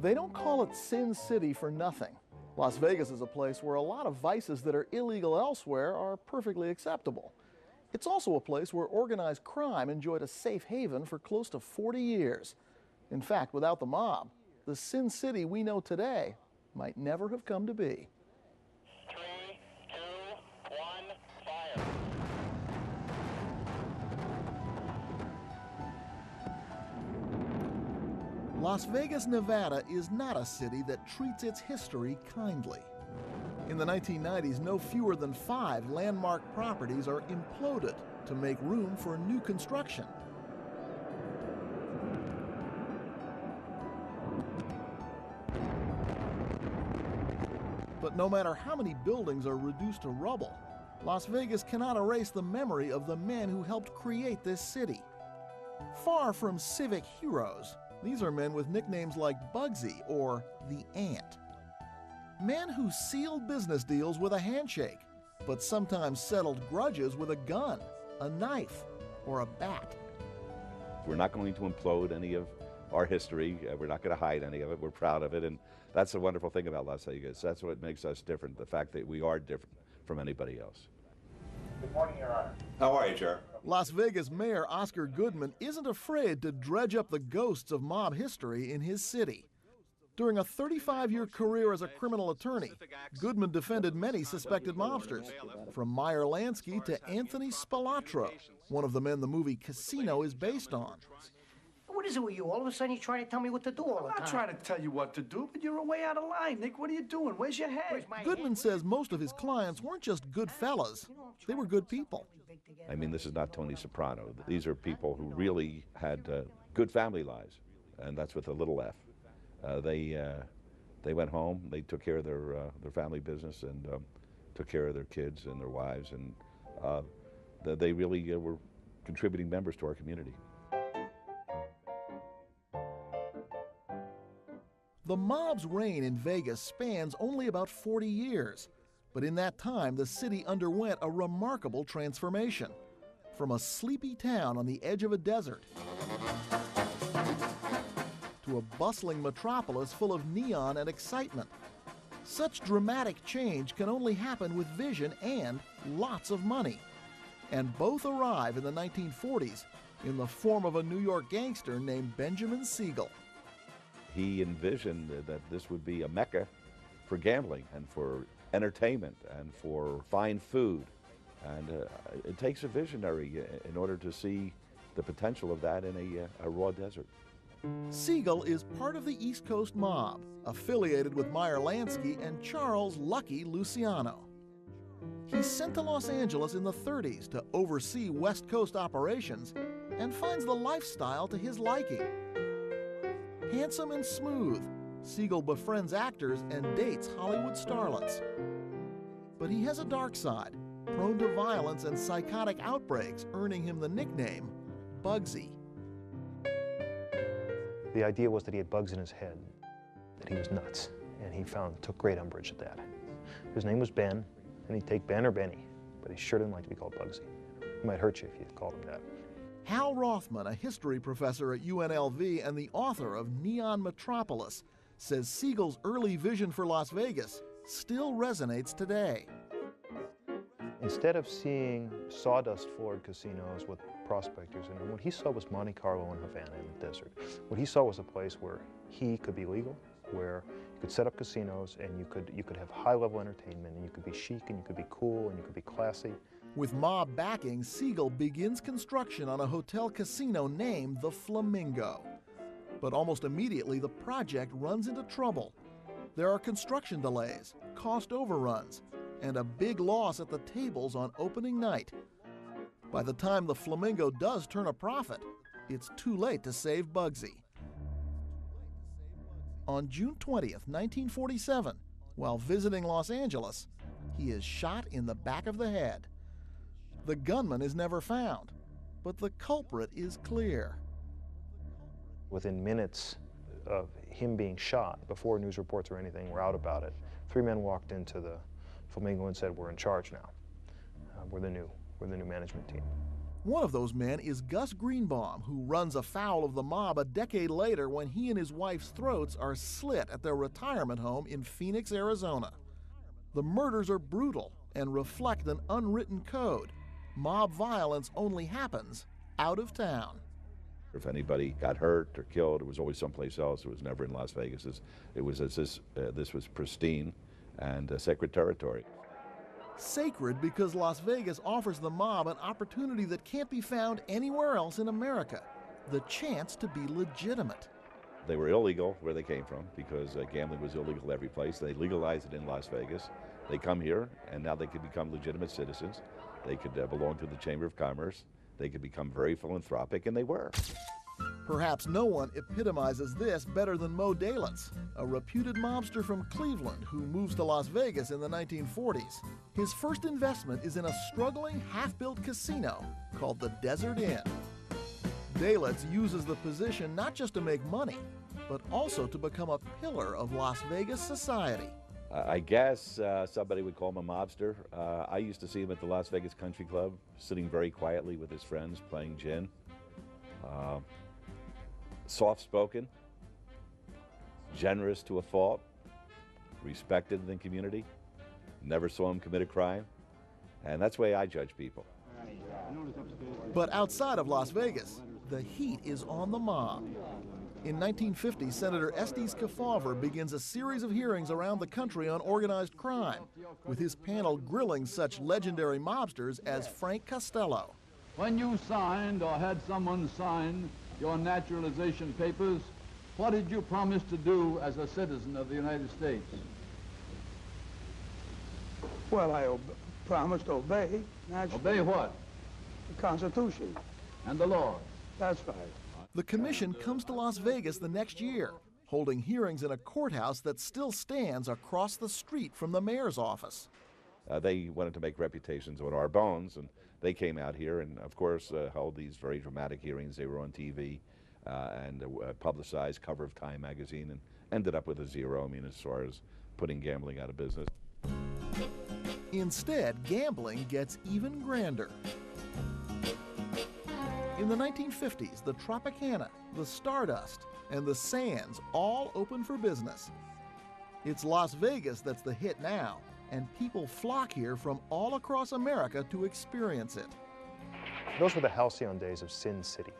They don't call it Sin City for nothing. Las Vegas is a place where a lot of vices that are illegal elsewhere are perfectly acceptable. It's also a place where organized crime enjoyed a safe haven for close to 40 years. In fact, without the mob, the Sin City we know today might never have come to be. 3, 2, 1, fire. Las Vegas, Nevada is not a city that treats its history kindly. In the 1990s, no fewer than 5 landmark properties are imploded to make room for new construction. But no matter how many buildings are reduced to rubble, Las Vegas cannot erase the memory of the men who helped create this city. Far from civic heroes, these are men with nicknames like Bugsy or the Ant. Men who sealed business deals with a handshake, but sometimes settled grudges with a gun, a knife, or a bat. We're not going to implode any of our history. We're not going to hide any of it. We're proud of it, and that's the wonderful thing about Las Vegas. That's what makes us different, the fact that we are different from anybody else. Good morning, Your Honor. How are you, Chair? Las Vegas Mayor Oscar Goodman isn't afraid to dredge up the ghosts of mob history in his city. During a 35-year career as a criminal attorney, Goodman defended many suspected mobsters, from Meyer Lansky to Anthony Spilatro, one of the men the movie Casino is based on. What is it with you? All of a sudden you're trying to tell me what to do all the time. I'm not trying to tell you what to do, but you're way out of line, Nick. What are you doing? Where's your head? Where's my Goodman head? says most of his clients weren't just good fellas, they were good people. I mean, this is not Tony Soprano. These are people who really had good family lives, and that's with a little f. They went home, they took care of their family business, and took care of their kids and their wives, and they really were contributing members to our community. The mob's reign in Vegas spans only about 40 years, but in that time the city underwent a remarkable transformation. From a sleepy town on the edge of a desert to a bustling metropolis full of neon and excitement. Such dramatic change can only happen with vision and lots of money. And both arrive in the 1940s in the form of a New York gangster named Benjamin Siegel. He envisioned that this would be a mecca for gambling and for entertainment and for fine food. And it takes a visionary in order to see the potential of that in a raw desert. Siegel is part of the East Coast mob, affiliated with Meyer Lansky and Charles Lucky Luciano. He's sent to Los Angeles in the 30s to oversee West Coast operations and finds the lifestyle to his liking. Handsome and smooth, Siegel befriends actors and dates Hollywood starlets. But he has a dark side, prone to violence and psychotic outbreaks, earning him the nickname Bugsy. The idea was that he had bugs in his head, that he was nuts, and he took great umbrage at that. His name was Ben, and he'd take Ben or Benny, but he sure didn't like to be called Bugsy. It might hurt you if you called him that. Hal Rothman, a history professor at UNLV and the author of Neon Metropolis, says Siegel's early vision for Las Vegas still resonates today. Instead of seeing sawdust-floored casinos with prospectors in them, what he saw was Monte Carlo and Havana in the desert. What he saw was a place where he could be legal, where you could set up casinos and you could have high-level entertainment, and you could be chic and you could be cool and you could be classy. With mob backing, Siegel begins construction on a hotel casino named the Flamingo. But almost immediately, the project runs into trouble. There are construction delays, cost overruns, and a big loss at the tables on opening night. By the time the Flamingo does turn a profit, it's too late to save Bugsy. On June 20th, 1947, while visiting Los Angeles, he is shot in the back of the head. The gunman is never found, but the culprit is clear. Within minutes of him being shot, before news reports or anything were out about it, 3 men walked into the Flamingo and said, "We're in charge now. We're the new management team." One of those men is Gus Greenbaum, who runs afoul of the mob a decade later when he and his wife's throats are slit at their retirement home in Phoenix, Arizona. The murders are brutal and reflect an unwritten code. Mob violence only happens out of town. If anybody got hurt or killed, it was always someplace else. It was never in Las Vegas. This was pristine and sacred territory. Sacred because Las Vegas offers the mob an opportunity that can't be found anywhere else in America, the chance to be legitimate. They were illegal where they came from because gambling was illegal every place. They legalized it in Las Vegas. They come here, and now they could become legitimate citizens. They could belong to the Chamber of Commerce. They could become very philanthropic, and they were. Perhaps no one epitomizes this better than Mo Dalitz, a reputed mobster from Cleveland who moves to Las Vegas in the 1940s. His first investment is in a struggling, half-built casino called the Desert Inn. Dalitz uses the position not just to make money, but also to become a pillar of Las Vegas society. I guess somebody would call him a mobster. I used to see him at the Las Vegas Country Club, sitting very quietly with his friends, playing gin. Soft-spoken, generous to a fault, respected in the community. Never saw him commit a crime, and that's the way I judge people. But outside of Las Vegas, the heat is on the mob. In 1950, Senator Estes Kefauver begins a series of hearings around the country on organized crime, with his panel grilling such legendary mobsters as Frank Costello. When you signed or had someone sign your naturalization papers, what did you promise to do as a citizen of the United States? Well, I promised to obey. Obey what? The Constitution. And the law. That's right. The commission comes to Las Vegas the next year, holding hearings in a courthouse that still stands across the street from the mayor's office. They wanted to make reputations on our bones, and they came out here and, of course, held these very dramatic hearings. They were on TV and publicized cover of Time magazine, and ended up with a zero, I mean, as far as putting gambling out of business. Instead, gambling gets even grander. In the 1950s, the Tropicana, the Stardust, and the Sands all open for business. It's Las Vegas that's the hit now, and people flock here from all across America to experience it. Those were the halcyon days of Sin City,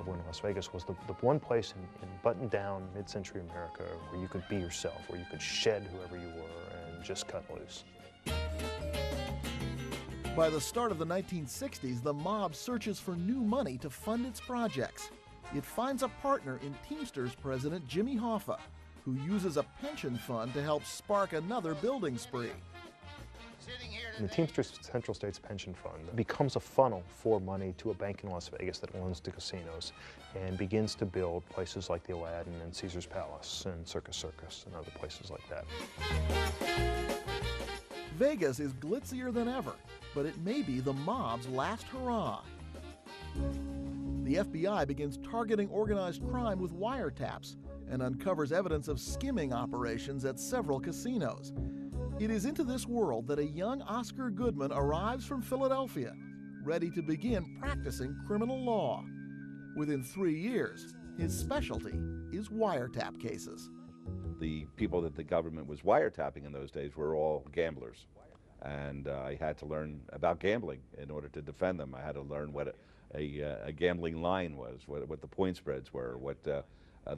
when Las Vegas was the one place in buttoned-down mid-century America where you could be yourself, where you could shed whoever you were and just cut loose. By the start of the 1960s, the mob searches for new money to fund its projects. It finds a partner in Teamsters president Jimmy Hoffa, who uses a pension fund to help spark another building spree. And the Teamsters Central States Pension Fund becomes a funnel for money to a bank in Las Vegas that loans to casinos and begins to build places like the Aladdin and Caesar's Palace and Circus and other places like that. Vegas is glitzier than ever, but it may be the mob's last hurrah. The FBI begins targeting organized crime with wiretaps and uncovers evidence of skimming operations at several casinos. It is into this world that a young Oscar Goodman arrives from Philadelphia, ready to begin practicing criminal law. Within 3 years, his specialty is wiretap cases. The people that the government was wiretapping in those days were all gamblers. And I had to learn about gambling in order to defend them. I had to learn what a gambling line was, what the point spreads were, what the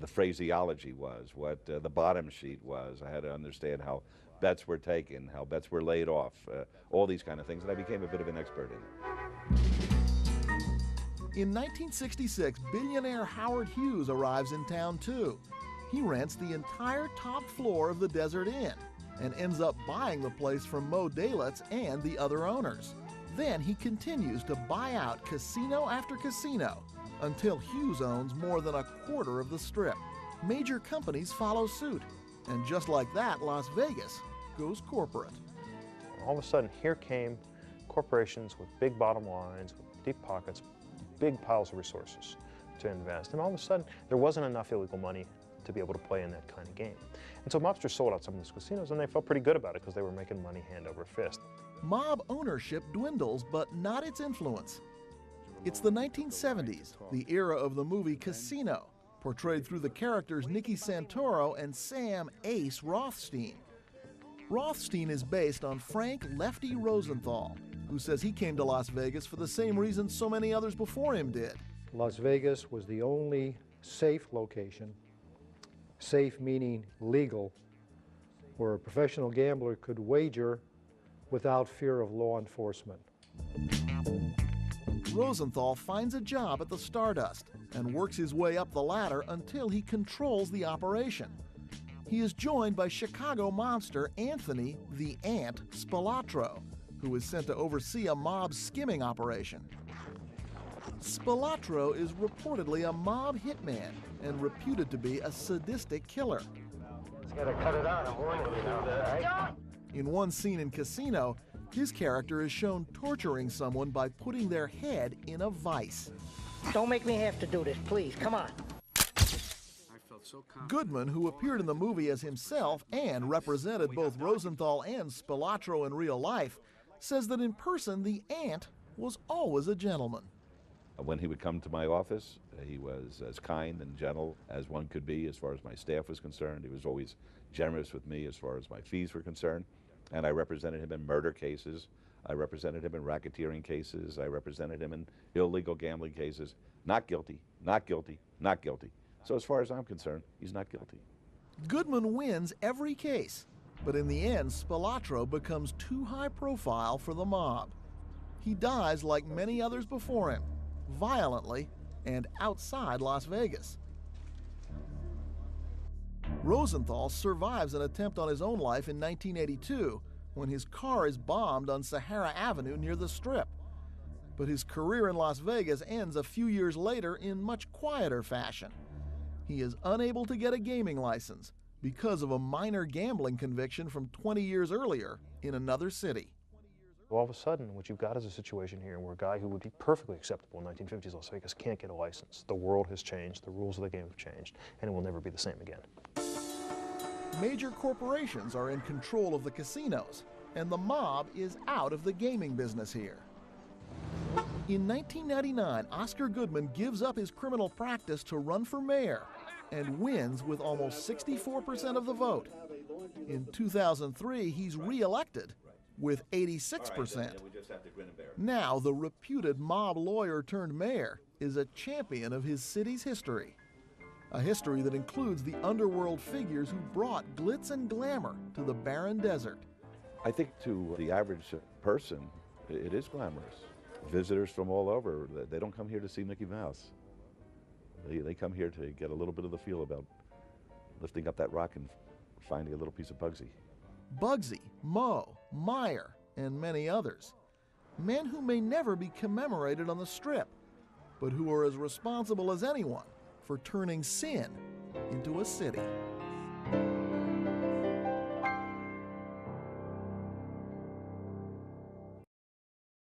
phraseology was, what the bottom sheet was. I had to understand how bets were taken, how bets were laid off, all these kind of things, and I became a bit of an expert in it. In 1966, billionaire Howard Hughes arrives in town too. He rents the entire top floor of the Desert Inn and ends up buying the place from Mo Dalitz and the other owners. Then he continues to buy out casino after casino until Hughes owns more than a quarter of the Strip. Major companies follow suit, and just like that, Las Vegas goes corporate. All of a sudden, here came corporations with big bottom lines, with deep pockets, big piles of resources to invest, and all of a sudden, there wasn't enough illegal money to be able to play in that kind of game. And so mobsters sold out some of these casinos, and they felt pretty good about it because they were making money hand over fist. Mob ownership dwindles, but not its influence. It's the 1970s, the era of the movie Casino, portrayed through the characters Nicky Santoro and Sam Ace Rothstein. Rothstein is based on Frank Lefty Rosenthal, who says he came to Las Vegas for the same reason so many others before him did. Las Vegas was the only safe location, safe meaning legal, where a professional gambler could wager without fear of law enforcement. Rosenthal finds a job at the Stardust and works his way up the ladder until he controls the operation. He is joined by Chicago mobster Anthony the Ant Spilatro, who is sent to oversee a mob skimming operation. Spilatro is reportedly a mob hitman and reputed to be a sadistic killer. Just gotta cut it out, I'm warning you now. Right? In one scene in Casino, his character is shown torturing someone by putting their head in a vice. Don't make me have to do this, please. Come on. Goodman, who appeared in the movie as himself and represented both Rosenthal and Spilatro in real life, says that in person the Ant was always a gentleman. When he would come to my office, he was as kind and gentle as one could be as far as my staff was concerned. He was always generous with me as far as my fees were concerned. And I represented him in murder cases. I represented him in racketeering cases. I represented him in illegal gambling cases. Not guilty, not guilty, not guilty. So as far as I'm concerned, he's not guilty. Goodman wins every case, but in the end, Spilatro becomes too high profile for the mob. He dies like many others before him, violently and outside Las Vegas. Rosenthal survives an attempt on his own life in 1982 when his car is bombed on Sahara Avenue near the Strip. But his career in Las Vegas ends a few years later in much quieter fashion. He is unable to get a gaming license because of a minor gambling conviction from 20 years earlier in another city. All of a sudden, what you've got is a situation here where a guy who would be perfectly acceptable in 1950s Las Vegas can't get a license. The world has changed, the rules of the game have changed, and it will never be the same again. Major corporations are in control of the casinos, and the mob is out of the gaming business here. In 1999, Oscar Goodman gives up his criminal practice to run for mayor and wins with almost 64% of the vote. In 2003, he's re-elected with 86%. Now, the reputed mob lawyer turned mayor is a champion of his city's history. A history that includes the underworld figures who brought glitz and glamour to the barren desert. I think to the average person, it is glamorous. Visitors from all over, they don't come here to see Mickey Mouse. They come here to get a little bit of the feel about lifting up that rock and finding a little piece of Bugsy. Bugsy, Moe, Meyer, and many others. Men who may never be commemorated on the Strip, but who are as responsible as anyone for turning sin into a city.